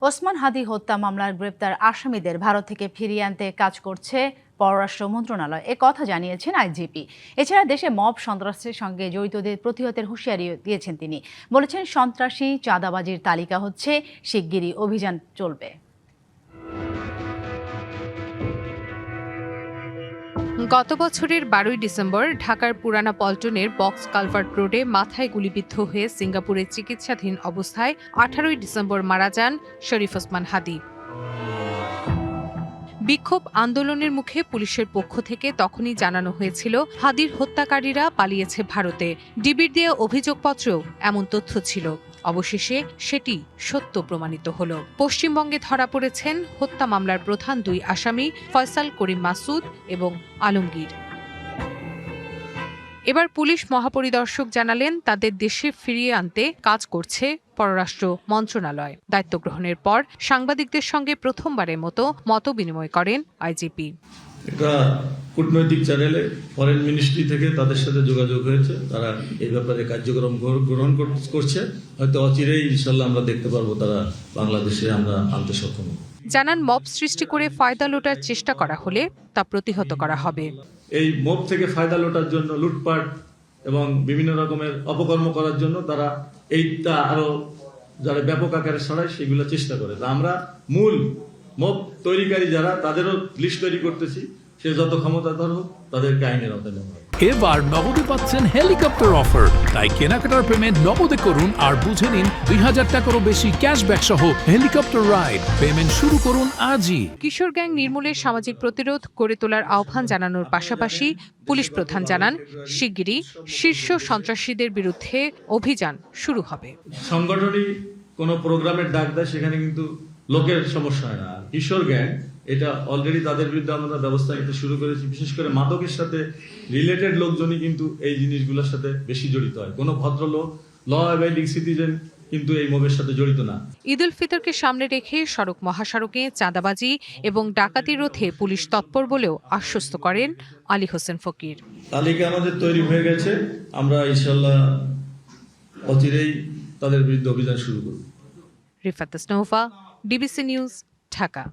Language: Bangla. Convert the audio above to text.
ওসমান হাদি হত্যা মামলার গ্রেপ্তার আসামিদের ভারত থেকে ফিরিয়ে আনতে কাজ করছে পররাষ্ট্র মন্ত্রণালয়, এ কথা জানিয়েছেন আইজিপি। এছাড়া দেশে মব সন্ত্রাসের সঙ্গে জড়িতদের প্রতিহতের হুঁশিয়ারি দিয়েছেন তিনি। বলেছেন, সন্ত্রাসী চাঁদাবাজির তালিকা হচ্ছে, শিগগিরই অভিযান চলবে। গত বছরের 12 ডিসেম্বর ঢাকার পুরানা পল্টনের বক্স কালভার্ট রোডে মাথায় গুলিবিদ্ধ হয়ে সিঙ্গাপুরে চিকিৎসাধীন অবস্থায় 18 ডিসেম্বর মারা যান শরীফ ওসমান হাদি। বিক্ষোভ আন্দোলনের মুখে পুলিশের পক্ষ থেকে তখনই জানানো হয়েছিল হাদির হত্যাকারীরা পালিয়েছে ভারতে। ডিবির দেয়া অভিযোগপত্রেও এমন তথ্য ছিল। অবশেষে সেটি সত্য প্রমাণিত হল। পশ্চিমবঙ্গে ধরা পড়েছেন হত্যা মামলার প্রধান দুই আসামি ফয়সাল করিম মাসুদ এবং আলমগীর। এবার পুলিশ মহাপরিদর্শক জানালেন, তাদের দেশে ফিরিয়ে আনতে কাজ করছে পররাষ্ট্র মন্ত্রণালয়। দায়িত্ব গ্রহণের পর সাংবাদিকদের সঙ্গে প্রথমবারের মতো মতবিনিময় করেন আইজিপি। এটা কূটনৈতিক চ্যানেলে ফরেন মিনিস্ট্রি থেকে তাদের সাথে যোগাযোগ হয়েছে, তারা এই ব্যাপারে কার্যক্রম গ্রহণ করছে। হয়তো অচিরেই ইনশাল্লাহ আমরা দেখতে পারবো তারা বাংলাদেশে আমরা আনতে সক্ষম। জানান, মব সৃষ্টি করে ফায়দা লোটার চেষ্টা করা হলে তা প্রতিহত করা হবে। এই মব থেকে ফায়দা লোটার জন্য, লুটপাট এবং বিভিন্ন রকমের অপকর্ম করার জন্য তারা এইটা আরো যারা ব্যাপক আকারে ছড়ায় সেগুলো চেষ্টা করে। আমরা মূল মব তৈরিকারী যারা, তাদেরও লিস্ট তৈরি করতেছি। সে যত ক্ষমতাধর হোক তাদেরকে আইনের আওতায় নেওয়া হবে। এবার নগদে পাচ্ছেন হেলিকপ্টার অফার, তাই কেনাকাটার পেমেন্ট নগদে করুন আর বুঝে নিন 2000 টাকারও বেশি ক্যাশব্যাক সহ হেলিকপ্টার রাইড। পেমেন্ট শুরু করুন আজই। কিশোর গ্যাং নির্মূলের সামাজিক প্রতিরোধ গড়ে তোলার আহ্বান জানানোর পাশাপাশি পুলিশ প্রধান জানান, শিগগিরই শীর্ষ সন্ত্রাসীদের বিরুদ্ধে অভিযান শুরু হবে। সংগঠনই কোনো প্রোগ্রামের ডাক দেয়, সেখানে কিন্তু লোকের সমস্যা হয় না। কিশোর গ্যাং এটা অলরেডি তাদের বিরুদ্ধে আমরা ব্যবস্থা নিতে শুরু করেছি। বিশেষ করে মাদকের সাথে রিলেটেড লোকজনই কিন্তু এই জিনিসগুলোর সাথে বেশি জড়িত হয়। কোনো ভদ্রলোক, ল অ্যাবাইডিং সিটিজেন কিন্তু এই মবের সাথে জড়িত না। ঈদ উল ফিতরকে সামনে রেখে সড়ক মহাসড়কে চাঁদাবাজি এবং ডাকাতি রোধে পুলিশ তৎপর বলেও আশ্বস্ত করেন আলী হোসেন ফকির। তালিকা আমাদের তৈরি হয়ে গেছে, আমরা ইনশাল্লাহ অচিরেই তাদের বিরুদ্ধে অভিযান শুরু করব। রিফাত ইসলাম, ডিবিসি নিউজ, ঢাকা।